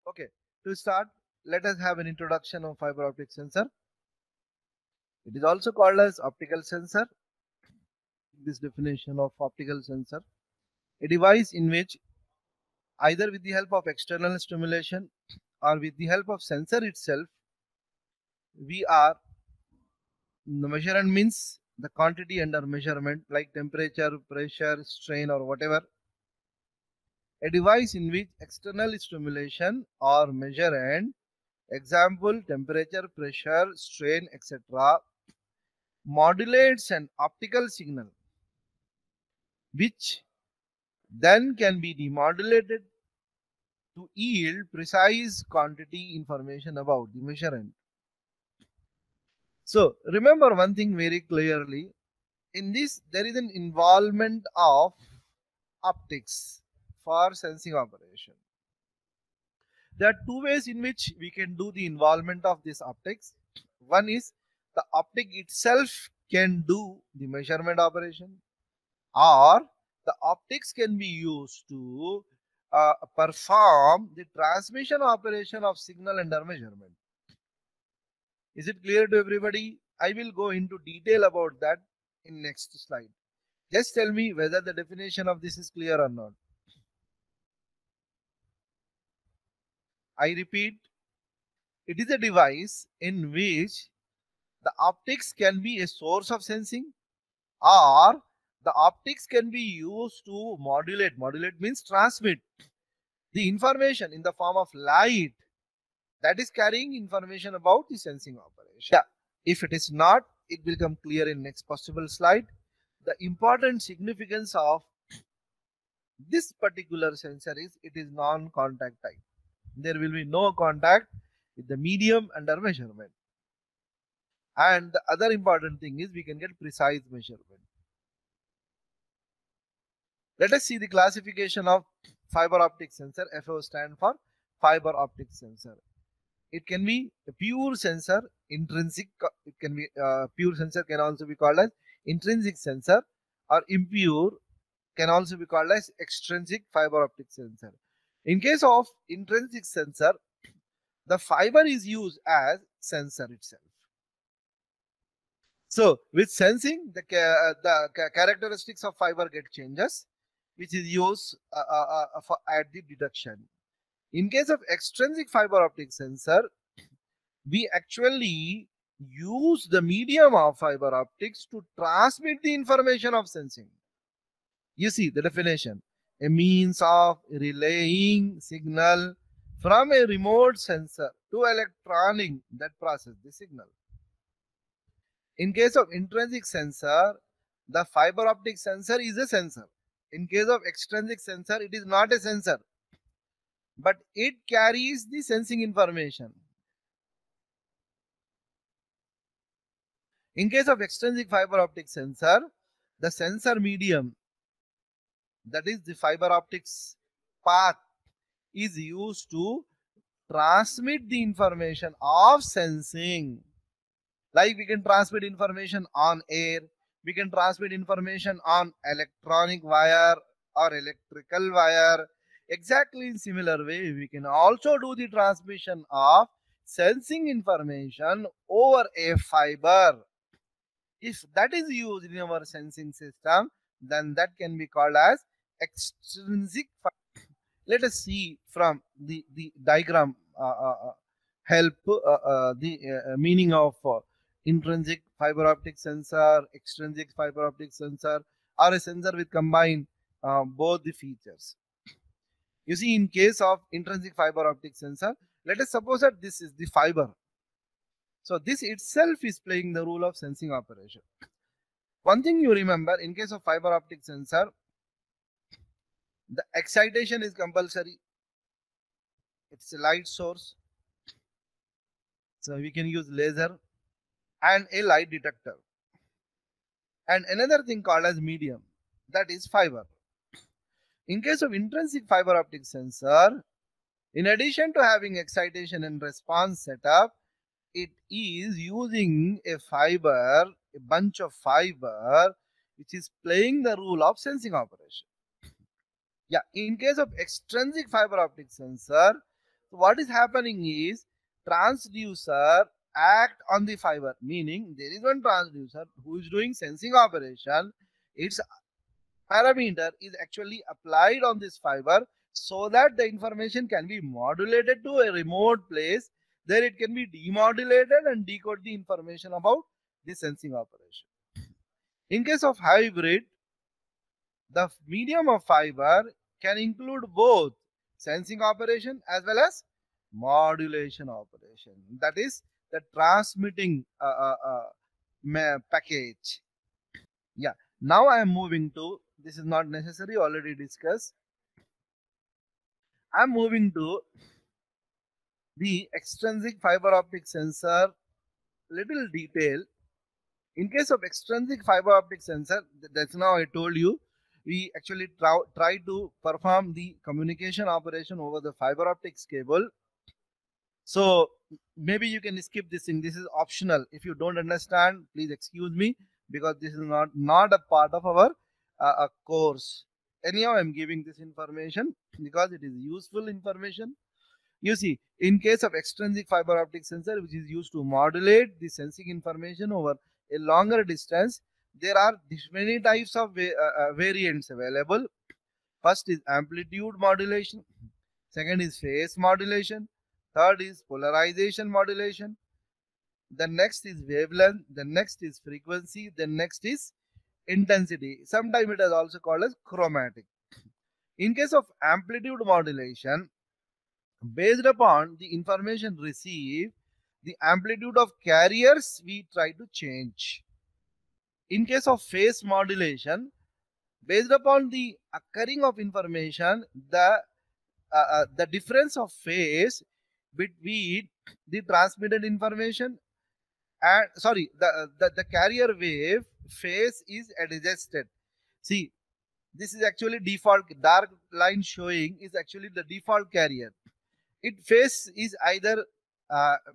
Okay, to start, let us have an introduction of fiber optic sensor. It is also called as optical sensor. This definition of optical sensor, a device in which either with the help of external stimulation or with the help of sensor itself, we are the measurement means the quantity under measurement like temperature, pressure, strain or whatever. A device in which external stimulation or measurement, example temperature, pressure, strain, etc., modulates an optical signal which then can be demodulated to yield precise quantity information about the measurement. So remember one thing very clearly. In this, there is an involvement of optics for sensing operation. There are two ways in which we can do the involvement of this optics. One is the optic itself can do the measurement operation, or the optics can be used to perform the transmission operation of signal under measurement. Is it clear to everybody? I will go into detail about that in next slide. Just tell me whether the definition of this is clear or not. I repeat, it is a device in which the optics can be a source of sensing, or the optics can be used to modulate. Modulate means transmit the information in the form of light that is carrying information about the sensing operation. Yeah, if it is not, it will come clear in next possible slide. The important significance of this particular sensor is it is non-contact type. There will be no contact with the medium under measurement. And the other important thing is we can get precise measurement. Let us see the classification of fiber optic sensor. FO stand for fiber optic sensor. It can be a pure sensor, intrinsic. It can be pure sensor can also be called as intrinsic sensor, or impure can also be called as extrinsic fiber optic sensor. In case of intrinsic sensor, the fiber is used as sensor itself. So with sensing, the characteristics of fiber get changes, which is used for at the detection. In case of extrinsic fiber optic sensor, we actually use the medium of fiber optics to transmit the information of sensing. You see the definition: a means of relaying signal from a remote sensor to electronic that process the signal. In case of intrinsic sensor, the fiber optic sensor is a sensor. In case of extrinsic sensor, it is not a sensor, but it carries the sensing information. In case of extrinsic fiber optic sensor, the sensor medium, that is the fiber optics path, is used to transmit the information of sensing. Like we can transmit information on air, we can transmit information on electronic wire or electrical wire. Exactly in similar way, we can also do the transmission of sensing information over a fiber. If that is used in our sensing system, then that can be called as extrinsic fiber. Let us see from the diagram help the meaning of intrinsic fiber optic sensor, extrinsic fiber optic sensor, or a sensor with combined both the features. You see, in case of intrinsic fiber optic sensor, let us suppose that this is the fiber. So this itself is playing the role of sensing operation. One thing you remember, in case of fiber optic sensor, the excitation is compulsory. It's a light source. So we can use laser and a light detector. And another thing called as medium, that is fiber. In case of intrinsic fiber optic sensor, in addition to having excitation and response setup, it is using a fiber, a bunch of fiber, which is playing the role of sensing operation. Yeah, in case of extrinsic fiber optic sensor, So what is happening is transducer act on the fiber, meaning there is one transducer who is doing sensing operation. Its parameter is actually applied on this fiber so that the information can be modulated to a remote place. There it can be demodulated and decode the information about the sensing operation. In case of hybrid, the medium of fiber can include both sensing operation as well as modulation operation. That is the transmitting package. Yeah. Now I am moving to, this is not necessary, already discussed. I am moving to the extrinsic fiber optic sensor, little detail. In case of extrinsic fiber optic sensor, that's now I told you, we actually try to perform the communication operation over the fiber optics cable. So maybe you can skip this thing. This is optional. If you don't understand, please excuse me, because this is not a part of our course. Anyhow, I'm giving this information because it is useful information. You see, in case of extrinsic fiber optic sensor, which is used to modulate the sensing information over a longer distance, there are many types of variants available. First is amplitude modulation, second is phase modulation, third is polarization modulation, the next is wavelength, the next is frequency, the next is intensity. Sometimes it is also called as chromatic. In case of amplitude modulation, based upon the information received, the amplitude of carriers we try to change. In case of phase modulation, based upon the occurring of information, the difference of phase between the transmitted information and the carrier wave phase is adjusted. See, this is actually default. Dark line showing is actually the default carrier. It phase is either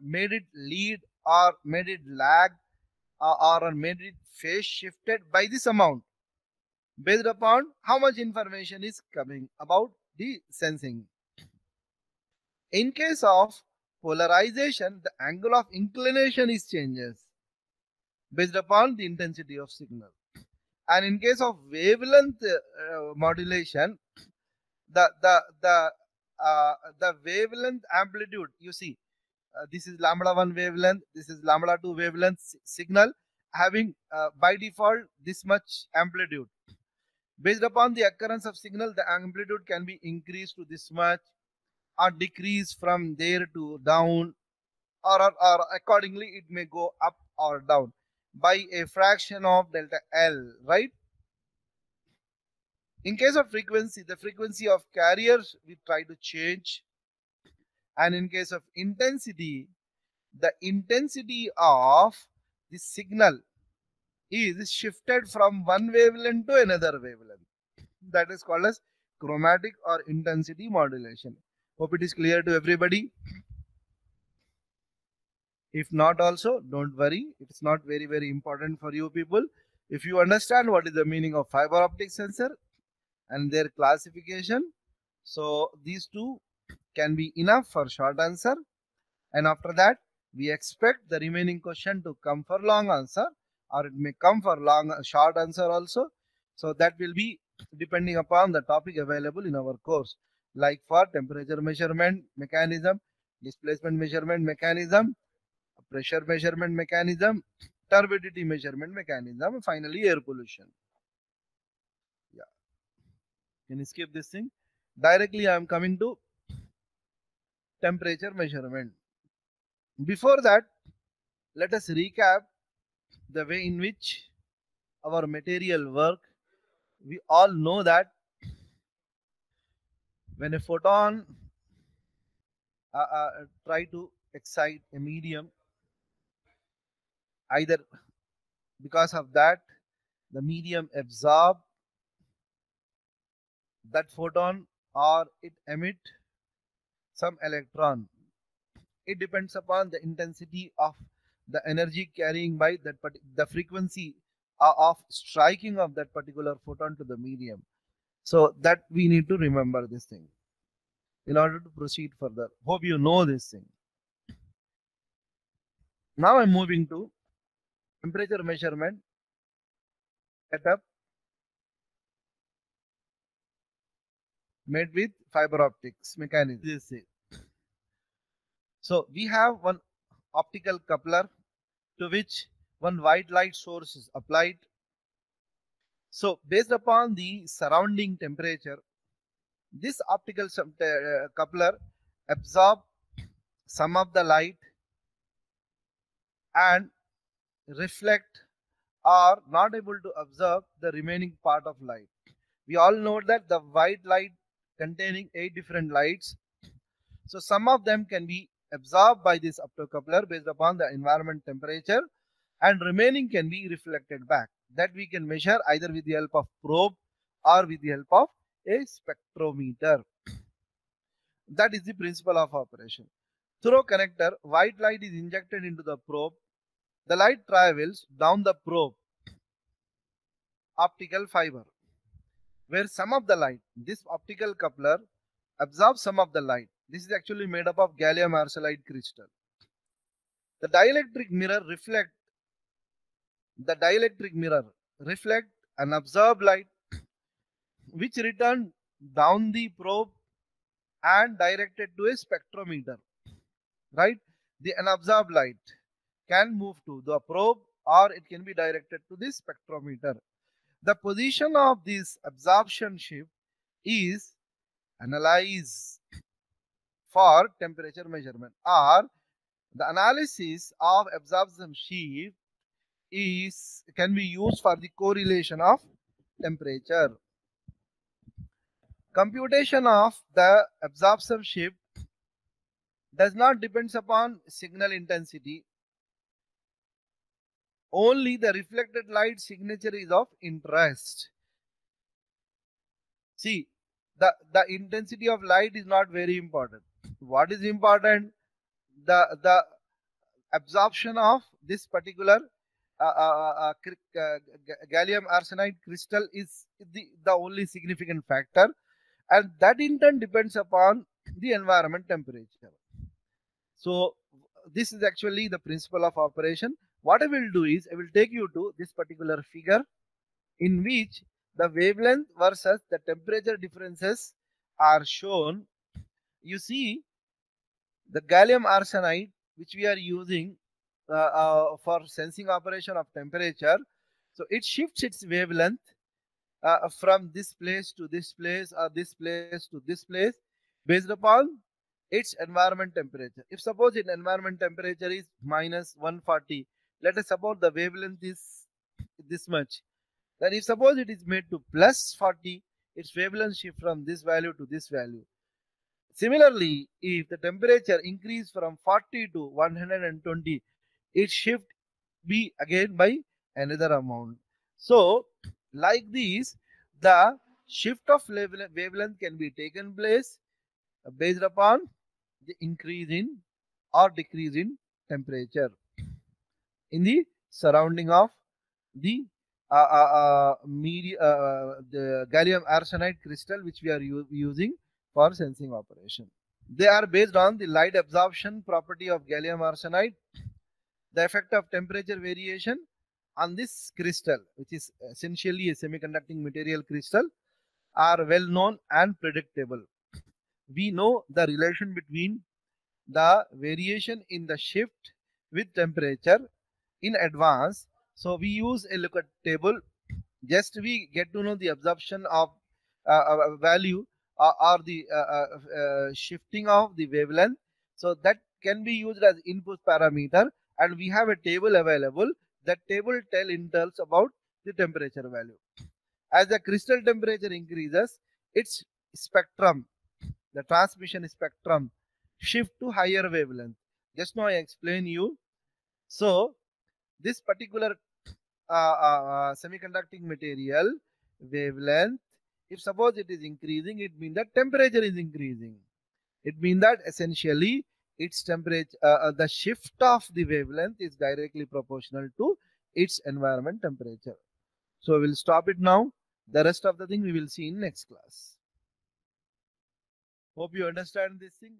made it lead or made it lag, or made it phase shifted by this amount, based upon how much information is coming about the sensing. In case of polarization, the angle of inclination is changes based upon the intensity of signal. And in case of wavelength modulation, the wavelength amplitude, you see, this is lambda 1 wavelength, this is lambda 2 wavelength signal having by default this much amplitude. Based upon the occurrence of signal, the amplitude can be increased to this much or decreased from there to down, or accordingly it may go up or down by a fraction of delta L, right? In case of frequency, the frequency of carriers we try to change. And in case of intensity, the intensity of the signal is shifted from one wavelength to another wavelength. That is called as chromatic or intensity modulation. Hope it is clear to everybody. If not also, don't worry. It's not very important for you people. If you understand what is the meaning of fiber optic sensor and their classification, so these two can be enough for short answer. And after that, we expect the remaining question to come for long answer, or it may come for short answer also. So that will be depending upon the topic available in our course, like for temperature measurement mechanism, displacement measurement mechanism, pressure measurement mechanism, turbidity measurement mechanism, finally air pollution. Yeah, can you skip this thing? Directly I am coming to temperature measurement. Before that, let us recap the way in which our material work. We all know that when a photon try to excite a medium, either because of that the medium absorb that photon or it emit some electron. It depends upon the intensity of the energy carrying by that the frequency of striking of that particular photon to the medium. So that we need to remember this thing. in order to proceed further. Hope you know this thing. Now I'm moving to temperature measurement setup made with fiber optics mechanism. This is. So we have one optical coupler to which one white light source is applied. So based upon the surrounding temperature, this optical coupler absorb some of the light and reflect or not able to observe the remaining part of light. We all know that the white light containing 8 different lights. So some of them can be absorbed by this optocoupler based upon the environment temperature, and remaining can be reflected back. That we can measure either with the help of probe or with the help of a spectrometer. That is the principle of operation. Through connector, white light is injected into the probe. The light travels down the probe optical fiber, where some of the light, this optical coupler absorbs some of the light. This is actually made up of gallium arsenide crystal. The dielectric mirror reflect and absorb light, which return down the probe and directed to a spectrometer. Right? The unabsorbed light can move to the probe or it can be directed to the spectrometer. The position of this absorption shift is analyzed for temperature measurement, or the analysis of absorption shift can be used for the correlation of temperature. Computation of the absorption shift does not depend upon signal intensity. Only the reflected light signature is of interest. See, the intensity of light is not very important. What is important? The absorption of this particular gallium arsenide crystal is the only significant factor, and that in turn depends upon the environment temperature. So this is actually the principle of operation. What I will do is I will take you to this particular figure in which the wavelength versus the temperature differences are shown. You see the gallium arsenide which we are using for sensing operation of temperature. So it shifts its wavelength from this place to this place or this place to this place based upon its environment temperature. If suppose its environment temperature is minus 140, let us suppose the wavelength is this much. Then if suppose it is made to plus 40, its wavelength shift from this value to this value. Similarly, if the temperature increase from 40 to 120, it shift be again by another amount. So like this, the shift of wavelength can be taken place based upon the increase in or decrease in temperature in the surrounding of the the gallium arsenide crystal which we are using for sensing operation. They are based on the light absorption property of gallium arsenide, the effect of temperature variation on this crystal, which is essentially a semiconducting material crystal, are well known and predictable. We know the relation between the variation in the shift with temperature in advance. So we use a lookup table. Just we get to know the absorption of value or the shifting of the wavelength. So that can be used as input parameter, and we have a table available. That table tells about the temperature value. As the crystal temperature increases, its spectrum, the transmission spectrum, shift to higher wavelength. Just now I explain you. So this particular semiconducting material wavelength, if suppose it is increasing, it means that temperature is increasing. It means that essentially its temperature, the shift of the wavelength is directly proportional to its environment temperature. So we'll stop it now. The rest of the thing we will see in next class. Hope you understand this thing.